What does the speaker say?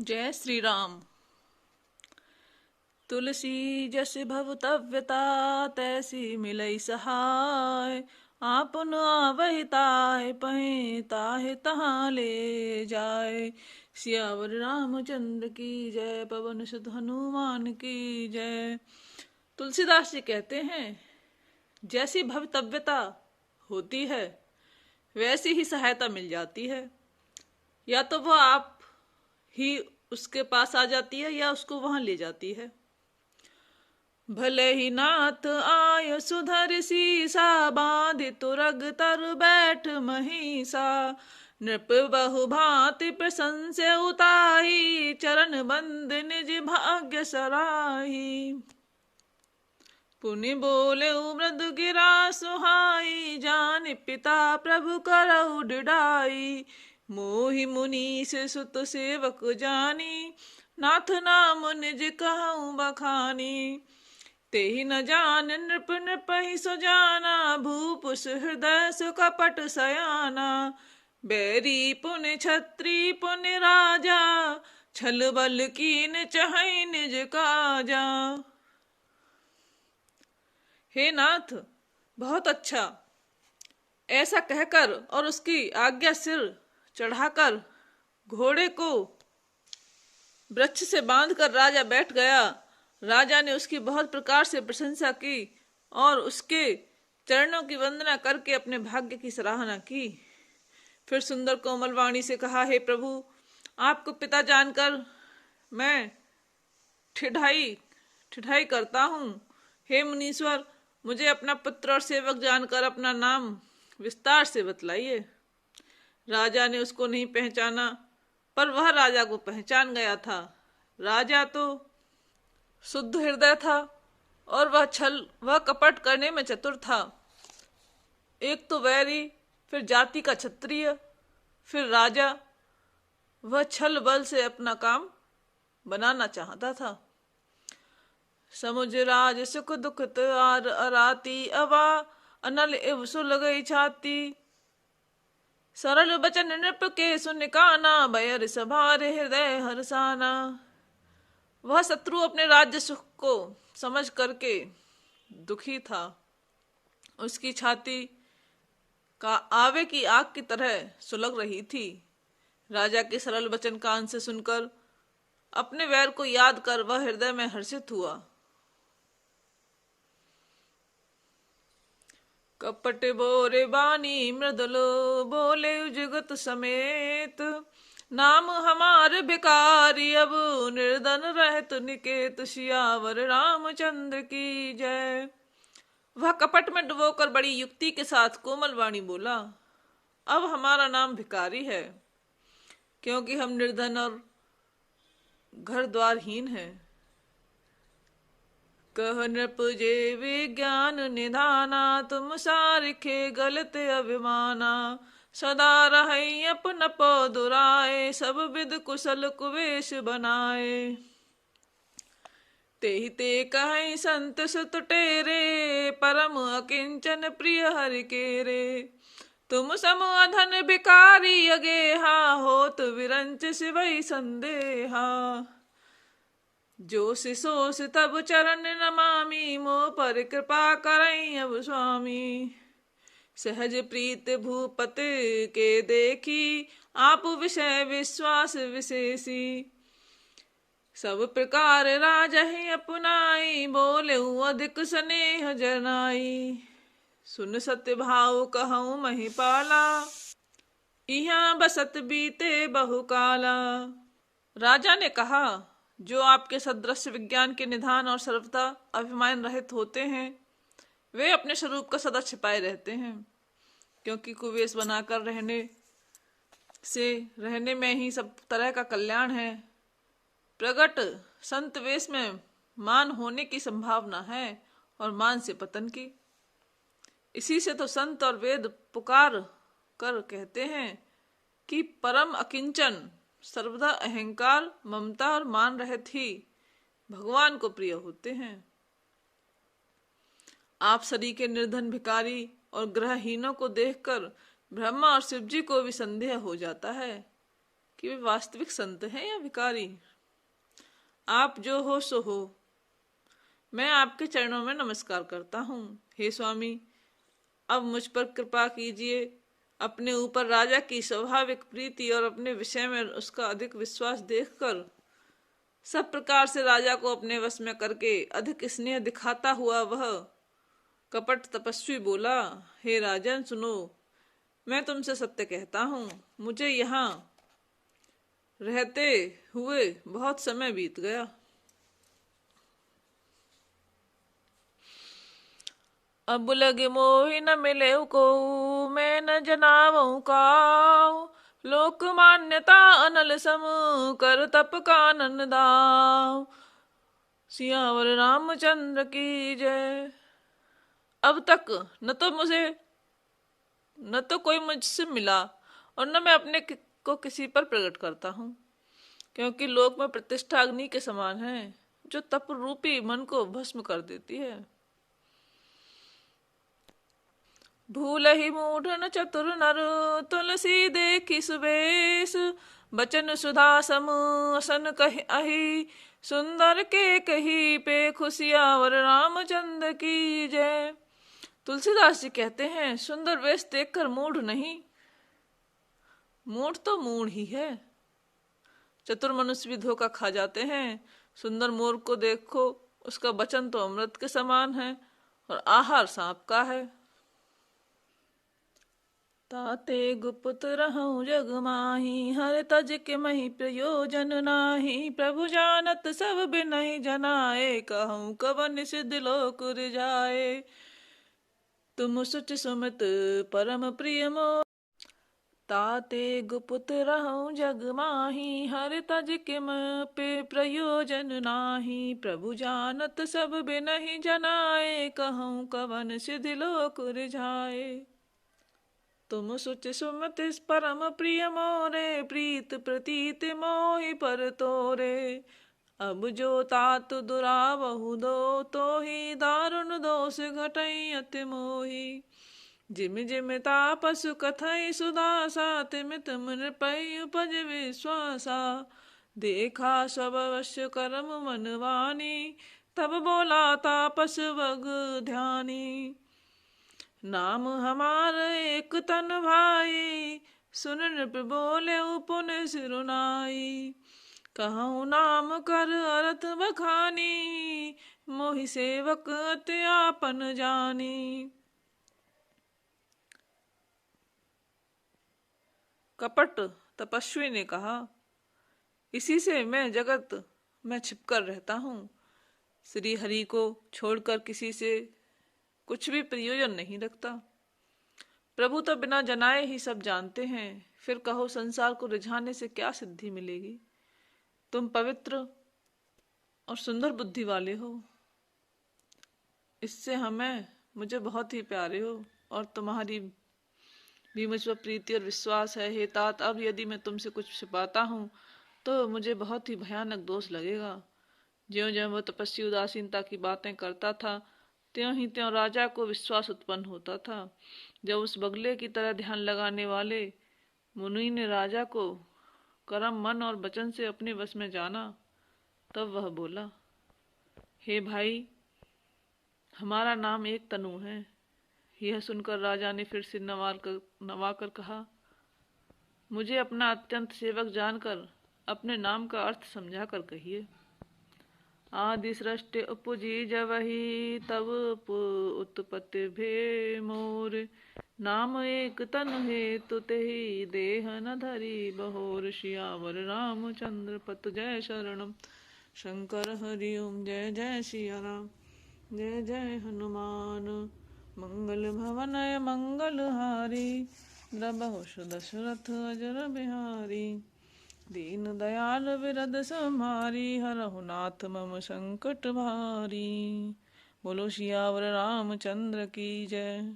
जय श्री राम। तुलसी जस भवतव्यता तैसी मिलई सहाय। आपन आवहि ताहि पहि ताहि तहाँ ले जाय। सियावर रामचंद्र की जय, पवन सुत हनुमान की जय। तुलसीदास जी कहते हैं, जैसी भवतव्यता होती है वैसी ही सहायता मिल जाती है। या तो वह आप ही उसके पास आ जाती है या उसको वहां ले जाती है। भले ही नाथ आय सुधर सीसा, बांधि तुरग तर बैठ महिषा। नृप बहु भांति प्रशंस्य उताही, चरण बंद निज भाग्य सराही। पुनि बोले मृदु गिरा सुहाई, जान पिता प्रभु करऊ डिडाई। मोहि मुनीस सुत सेवक जानी, नाथ नाम निज कहऊँ बखानी। तेहि न जान नृप नृपहि सुजाना, भूप सुहृदय सुकपट सयाना। बैरी पुनि छत्री पुनि राजा, छल बल कीन चहई निज काजा। हे नाथ, बहुत अच्छा। ऐसा कहकर और उसकी आज्ञा सिर चढ़ाकर घोड़े को वृक्ष से बांधकर राजा बैठ गया। राजा ने उसकी बहुत प्रकार से प्रशंसा की और उसके चरणों की वंदना करके अपने भाग्य की सराहना की। फिर सुंदर कोमल वाणी से कहा, हे प्रभु, आपको पिता जानकर मैं ठिठाई करता हूँ। हे मुनीश्वर, मुझे अपना पुत्र और सेवक जानकर अपना नाम विस्तार से बतलाइए। राजा ने उसको नहीं पहचाना, पर वह राजा को पहचान गया था। राजा तो शुद्ध हृदय था और वह कपट करने में चतुर था। एक तो वैरी, फिर जाति का क्षत्रिय, फिर राजा। वह छल बल से अपना काम बनाना चाहता था। समुझ राज सुख दुखत आर अराती, अवा अनल एव सुल गई छाती। सरल बचन नृप के सुन काना, भयर सभार हृदय हरसाना। वह शत्रु अपने राज्य सुख को समझ करके दुखी था। उसकी छाती का आवे की आग की तरह सुलग रही थी। राजा के सरल वचन कान से सुनकर अपने वैर को याद कर वह हृदय में हर्षित हुआ। कपट बोरे बानी मृदुलो, बोले जुगत समेत। नाम हमार भिकारी, अब निर्धन रहत निकेत। सियावर रामचंद्र की जय। वह कपट में डुबोकर बड़ी युक्ति के साथ कोमल वाणी बोला, अब हमारा नाम भिकारी है, क्योंकि हम निर्धन और घर द्वारहीन हैं। कह नृप जे विज्ञान निधाना, तुम सारिखे गलत अभिमाना। सदा रहई अपन दुराए, सब विद कुशल कुवेश बनाए। तेहि ते कहीं संत सुत टेरे, परम अकिंचन प्रिय हरि केरे। तुम सम अधन भिकारी अगेहा, होत विरंच सिवई संदेहा। जो सिसोस तब चरण नमामि, मोह पर कृपा करई अब स्वामी। सहज प्रीत भूपत के देखी, आप विषय विश्वास विशेषी। सब प्रकार राजहि अपनाई, बोले अधिक स्नेह जनाई। सुन सत्य भाव कहूँ महिपाला, इहाँ बसत बीते बहुकाला। राजा ने कहा, जो आपके सदृश विज्ञान के निधान और सर्वथा अभिमान रहित होते हैं, वे अपने स्वरूप का सदा छिपाए रहते हैं, क्योंकि कुवेश बनाकर रहने में ही सब तरह का कल्याण है। प्रगट संत वेश में मान होने की संभावना है और मान से पतन की। इसी से तो संत और वेद पुकार कर कहते हैं कि परम अकिंचन, सर्वदा अहंकार, ममता और मान रहित ही भगवान को प्रिय होते हैं। आप सरी के निर्धन भिकारी और ग्रहहीनों को देखकर ब्रह्मा और शिव जी को भी संदेह हो जाता है कि वे वास्तविक संत हैं या भिखारी। आप जो हो सो हो, मैं आपके चरणों में नमस्कार करता हूँ। हे स्वामी, अब मुझ पर कृपा कीजिए। अपने ऊपर राजा की स्वाभाविक प्रीति और अपने विषय में उसका अधिक विश्वास देखकर सब प्रकार से राजा को अपने वश में करके अधिक स्नेह दिखाता हुआ वह कपट तपस्वी बोला, हे राजन सुनो, मैं तुमसे सत्य कहता हूँ, मुझे यहाँ रहते हुए बहुत समय बीत गया। अब लगे मोहि न मिले को, मैं न जनावऊ काऊ। लोक मान्यता अनल सम, कर तप कानन दाव। सियावर रामचंद्र की जय। अब तक न तो कोई मुझसे मिला और न मैं अपने को किसी पर प्रकट करता हूँ, क्योंकि लोक में प्रतिष्ठा अग्नि के समान है, जो तप रूपी मन को भस्म कर देती है। भूल ही मूढ़ न चतुर नर, तुलसी देखी सुबेश। बचन सुधा सम असन कहि अहि, सुंदर के कही पे खुशियावर रामचंद्र की जय। तुलसीदास जी कहते हैं, सुंदर वेश देखकर मूढ़ नहीं, मूढ़ तो मूढ़ ही है। चतुर मनुष्य भी धोखा खा जाते हैं। सुंदर मोर को देखो, उसका वचन तो अमृत के समान है और आहार सांप का है। ताते गुप्त रहूं जग माही, हर तज के मही प्रयोजन नाही। प्रभु जानत सब बिनहि जनाए, कहूँ कवन सिद्ध लोक रिजाए। तुम सुच सुमित परम प्रिय मोर, ताते गुप्त रहूं जग माही। हर तज के पे प्रयोजन नाही। प्रभु जानत सब बिनहि जनाए, कहूँ कवन सिद्ध लोक रिझाए। तुम सुच सुमत परम प्रिय मोरे, प्रीत प्रतीत मोहि पर तोरे। अब जो तात दुरावहु दो, तो ही दारुण दोष घटई अति मोहि। जिम जिम तापस कथई सुदासा, तिम तिम नृपै उपज विश्वासा। देखा सब अवश्य कर्म मनवानी, तब बोला तापस वग ध्यानी। नाम हमार एक तन भाई, सुन नृप बोले पुन सिरुनाई। कहूँ नाम कर अरथ बखानी, मोहि सेवक अति आपन जानी। कपट तपस्वी ने कहा, इसी से मैं जगत में छिपकर रहता हूँ। श्री हरि को छोड़कर किसी से कुछ भी प्रयोजन नहीं रखता। प्रभु तो बिना जनाए ही सब जानते हैं, फिर कहो संसार को रिझाने से क्या सिद्धि मिलेगी। तुम पवित्र और सुंदर बुद्धि वाले हो, इससे मुझे बहुत ही प्यारे हो और तुम्हारी भी मुझ पर प्रीति और विश्वास है। हे तात, अब यदि मैं तुमसे कुछ छिपाता हूँ तो मुझे बहुत ही भयानक दोष लगेगा। ज्यों ज्यों वह तपस्वी उदासीनता की बातें करता था, त्यों ही त्यों राजा को विश्वास उत्पन्न होता था। जब उस बगले की तरह ध्यान लगाने वाले मुनि ने राजा को कर्म मन और वचन से अपने वश में जाना, तब वह बोला, हे भाई, हमारा नाम एक तनु है। यह सुनकर राजा ने फिर सिर नवाकर कहा, मुझे अपना अत्यंत सेवक जानकर अपने नाम का अर्थ समझा कर कहिए। आदि सृष्टि उपजी जवही, तब उत्पत्ति भे मोर। नाम एक तन हेतु तेहि, देह न धरी बहोर। सियावर रामचंद्र पत जय शरणम। शंकर हरि ओम जय जय सिया राम, जय जय हनुमान। मंगल भवनय मंगलहारी, द्रवहु दशरथ अजर बिहारी। दीन दयाल विरद समारी, हरहु नाथ मम संकट भारी। बोलो सियावर रामचंद्र की जय।